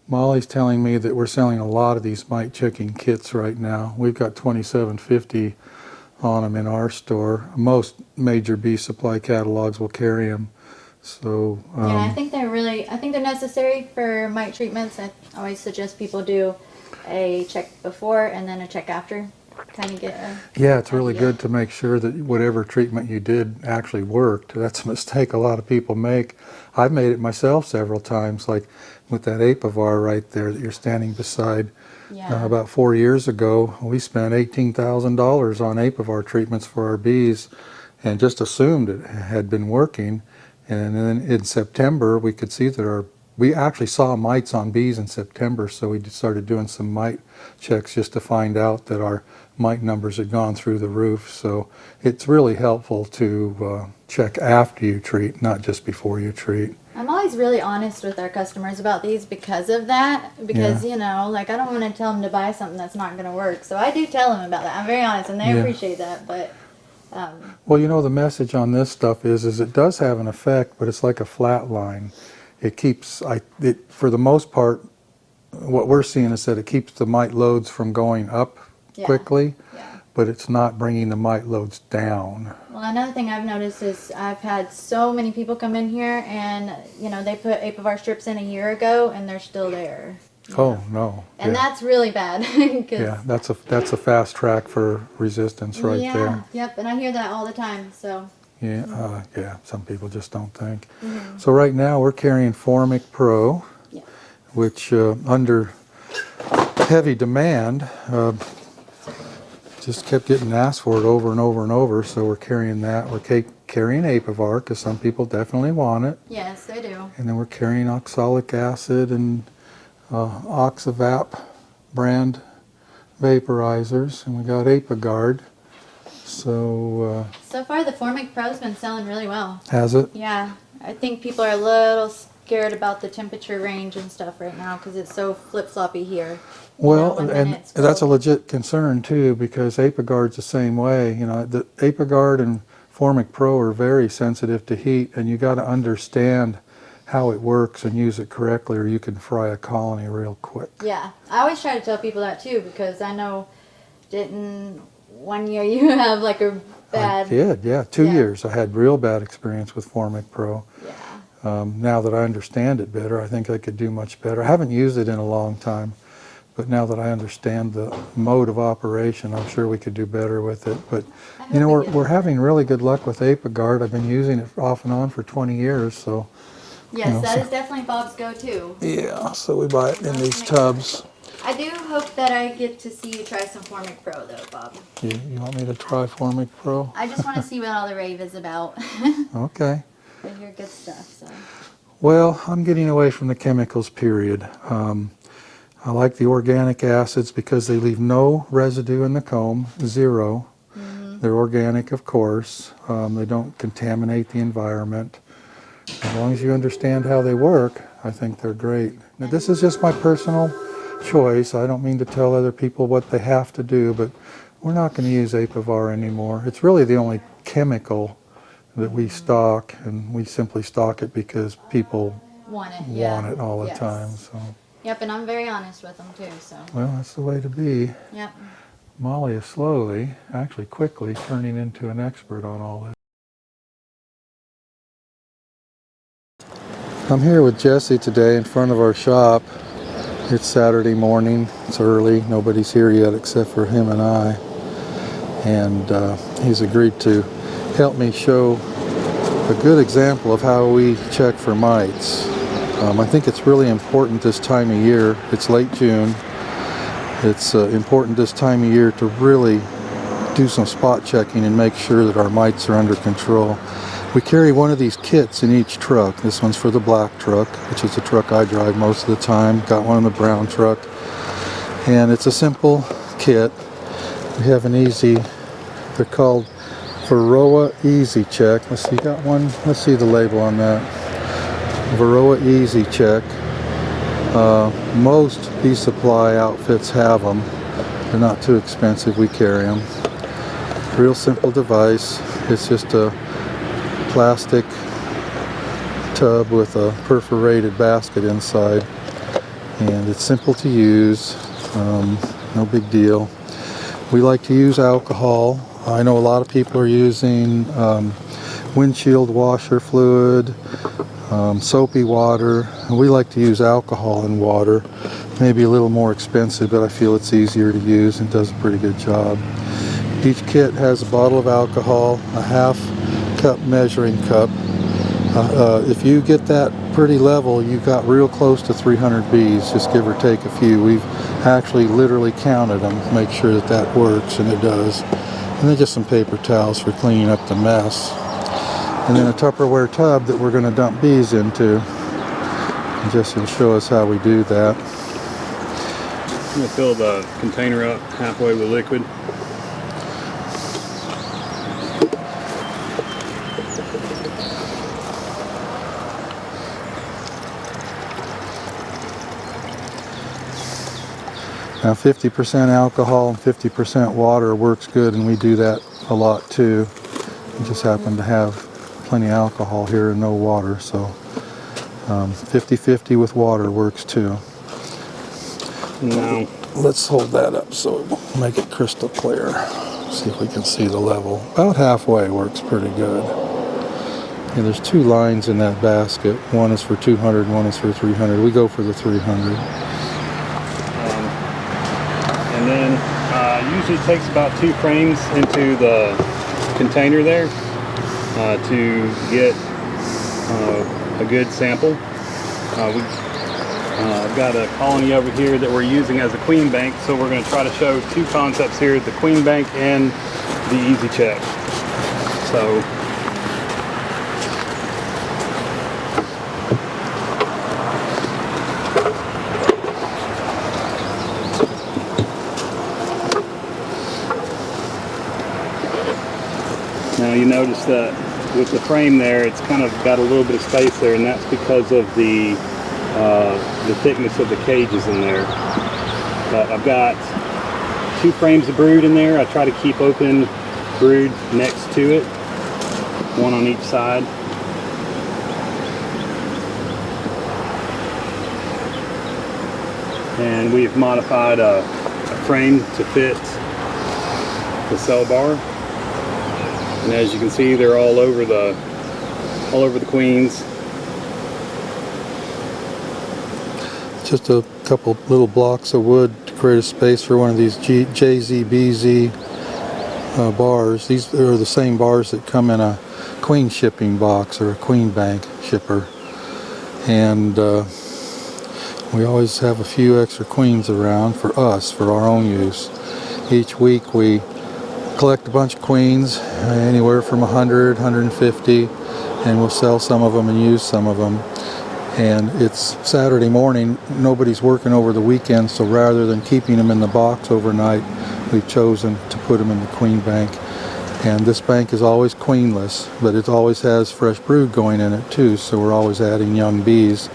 Molly's telling me that we're selling a lot of these mite checking kits right now. We've got $27.50 on them in our store. Most major bee supply catalogs will carry them. So yeah, I think they're necessary for mite treatments. I always suggest people do a check before and then a check after. Kind of get yeah, it's really good to make sure that whatever treatment you did actually worked. That's a mistake a lot of people make. I've made it myself several times, like with that Apivar right there that you're standing beside. Yeah. About 4 years ago, we spent $18,000 on Apivar treatments for our bees and just assumed it had been working. And then in September, we could see that we actually saw mites on bees in September, so we started doing some mite checks just to find out that our mite numbers had gone through the roof. So it's really helpful to check after you treat, not just before you treat. I'm always really honest with our customers about these because of that. Because, you know, like I don't want to tell them to buy something that's not going to work. So I do tell them about that. I'm very honest, and they appreciate that. But well, you know, the message on this stuff is it does have an effect, but it's like a flat line. It keeps, for the most part, what we're seeing is that it keeps the mite loads from going up quickly, but it's not bringing the mite loads down. Well, another thing I've noticed is I've had so many people come in here and, you know, they put Apivar strips in a year ago and they're still there. Oh, no. And that's really bad. Yeah, that's a fast track for resistance right there. Yep, and I hear that all the time, so. Yeah, yeah, some people just don't think. So right now we're carrying Formic Pro, which under heavy demand, just kept getting asked for it over and over and over, so we're carrying that. We're carrying Apivar because some people definitely want it. Yes, they do. And then we're carrying oxalic acid and Oxivap brand vaporizers, and we got Apiguard. So far the Formic Pro's been selling really well. Has it? Yeah, I think people are a little scared about the temperature range and stuff right now because it's so flip-floppy here. Well, and that's a legit concern too, because Apiguard's the same way. You know, the Apiguard and Formic Pro are very sensitive to heat, and you got to understand how it works and use it correctly, or you can fry a colony real quick. Yeah, I always try to tell people that too, because I know didn't one year you have like a bad... I did, yeah. 2 years I had real bad experience with Formic Pro. Yeah. Now that I understand it better, I think I could do much better. I haven't used it in a long time, but now that I understand the mode of operation, I'm sure we could do better with it. But you know, we're having really good luck with Apiguard. I've been using it off and on for 20 years, so... Yes, you know, that is definitely Bob's go-to. Yeah, so we buy it in these tubs. I do hope that I get to see you try some Formic Pro, though, Bob. You want me to try Formic Pro? I just want to see what all the rave is about. Okay. I hear good stuff, so. Well, I'm getting away from the chemicals, period. I like the organic acids because they leave no residue in the comb, zero. They're organic, of course. They don't contaminate the environment. As long as you understand how they work, I think they're great. Now, this is just my personal choice. I don't mean to tell other people what they have to do, but we're not going to use Apivar anymore. It's really the only chemical that we stock, and we simply stock it because people want it all the time. So. Yep, and I'm very honest with them too. So. Well, that's the way to be. Yep. Molly is slowly, actually quickly, turning into an expert on all this. I'm here with Jesse today in front of our shop. It's Saturday morning, it's early, nobody's here yet except for him and I. And he's agreed to help me show a good example of how we check for mites. I think it's really important this time of year. It's late June. It's important this time of year to really do some spot checking and make sure that our mites are under control. We carry one of these kits in each truck. This one's for the black truck, which is the truck I drive most of the time. Got one in the brown truck. And it's a simple kit. We have an easy, they're called Varroa Easy Check. Let's see, got one, let's see the label on that. Varroa Easy Check. Most bee supply outfits have them. They're not too expensive, we carry them. Real simple device. It's just a plastic tub with a perforated basket inside. and it's simple to use, no big deal. We like to use alcohol. I know a lot of people are using windshield washer fluid, soapy water. We like to use alcohol in water. Maybe a little more expensive, but I feel it's easier to use and does a pretty good job. Each kit has a bottle of alcohol, a half cup measuring cup. If you get that pretty level, you got real close to 300 bees, just give or take a few. We've actually literally counted them, make sure that that works, and it does. And then just some paper towels for cleaning up the mess. And then a Tupperware tub that we're going to dump bees into. And Jesse will show us how we do that. I'm going to fill the container up halfway with liquid. Now 50% alcohol and 50% water works good, and we do that a lot too. We just happen to have plenty of alcohol here and no water, so 50-50 with water works too. Now Let's hold that up so it will make it crystal clear. See if we can see the level. About halfway works pretty good. And there's two lines in that basket. One is for 200, one is for 300. We go for the 300. and then usually it takes about 2 frames into the container there to get a good sample. I've got a colony over here that we're using as a queen bank, so we're going to try to show 2 concepts here, the queen bank and the easy check. So now you notice that with the frame there, it's kind of got a little bit of space there, and that's because of the thickness of the cages in there. But I've got 2 frames of brood in there. I try to keep open brood next to it, one on each side. And we've modified a frame to fit the cell bar. And as you can see, they're all over the queens. Just a couple little blocks of wood to create a space for one of these JZBZ bars. These are the same bars that come in a queen shipping box or a queen bank shipper. And we always have a few extra queens around for us, for our own use. Each week we collect a bunch of queens, anywhere from 100, 150, and we'll sell some of them and use some of them. And it's Saturday morning, nobody's working over the weekend, so rather than keeping them in the box overnight, we've chosen to put them in the queen bank. And this bank is always queenless, but it always has fresh brood going in it too, so we're always adding young bees.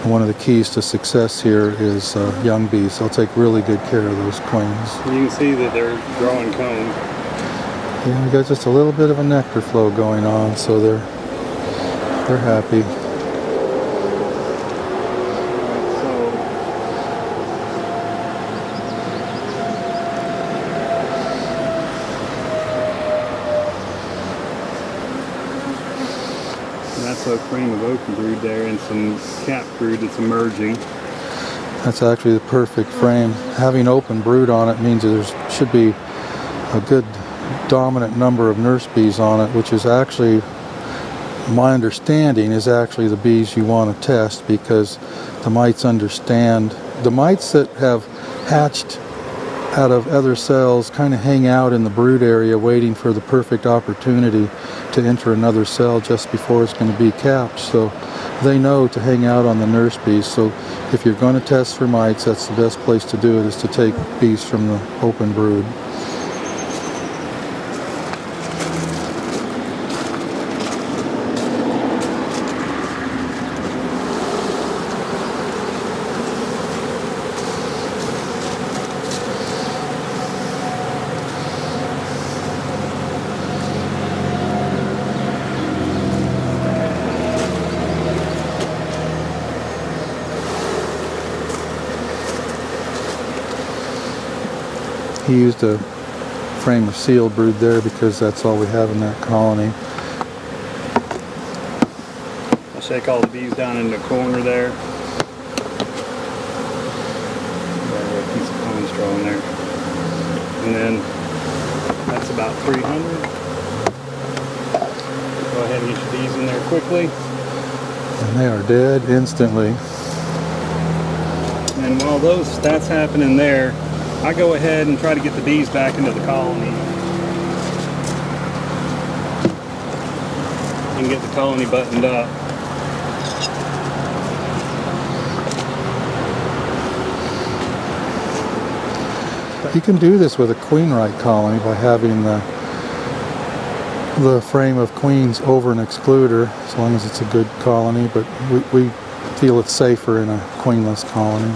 And one of the keys to success here is young bees. They'll take really good care of those queens. You can see that they're growing comb. Yeah, we got just a little bit of a nectar flow going on, so they're happy. That's a frame of open brood there and some cap brood that's emerging. That's actually the perfect frame. Having open brood on it means there should be a good dominant number of nurse bees on it, which is actually, my understanding, is actually the bees you want to test, because the mites understand. The mites that have hatched out of other cells kind of hang out in the brood area waiting for the perfect opportunity to enter another cell just before it's going to be capped. So they know to hang out on the nurse bees. So if you're going to test for mites, that's the best place to do it, is to take bees from the open brood. he used a frame of sealed brood there because that's all we have in that colony. I'll shake all the bees down in the corner there. Got a piece of pine straw in there. And then that's about 300. Go ahead and get your bees in there quickly. And they are dead instantly. And while that's happening there, I go ahead and try to get the bees back into the colony. And get the colony buttoned up. You can do this with a queen right colony by having the frame of queens over an excluder, as long as it's a good colony, but we feel it's safer in a queenless colony.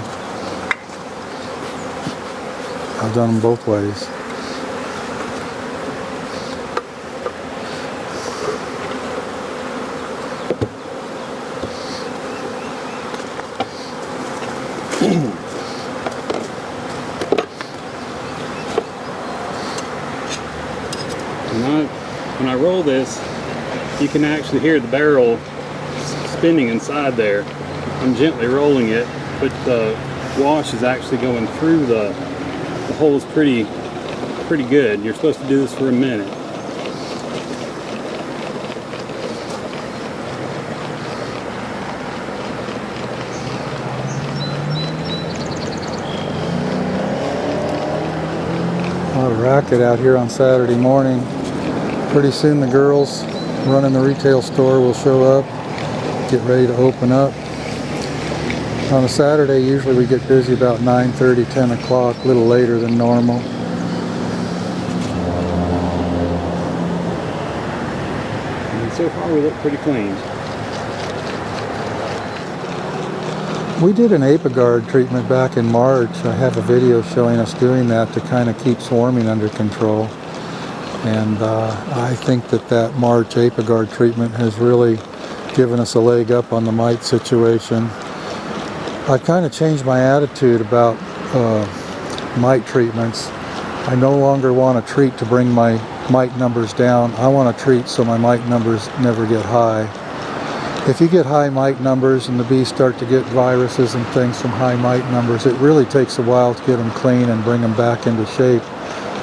I've done them both ways. When I roll this, you can actually hear the barrel spinning inside there. I'm gently rolling it, but the wash is actually going through the holes pretty good. You're supposed to do this for a minute. A lot of racket out here on Saturday morning. Pretty soon the girls running the retail store will show up, get ready to open up. On a Saturday, usually we get busy about 9:30, 10 o'clock, a little later than normal. And so far we look pretty clean. We did an Apiguard treatment back in March. I have a video showing us doing that to kind of keep swarming under control. And I think that March Apiguard treatment has really given us a leg up on the mite situation. I've kind of changed my attitude about mite treatments. I no longer want to treat to bring my mite numbers down. I want to treat so my mite numbers never get high. If you get high mite numbers and the bees start to get viruses and things from high mite numbers, it really takes a while to get them clean and bring them back into shape.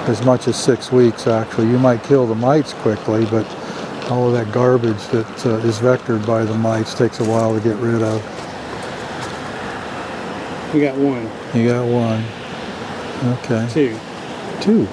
As much as 6 weeks actually. You might kill the mites quickly, but all of that garbage that is vectored by the mites takes a while to get rid of. We got one. You got one. Okay. Two. Two.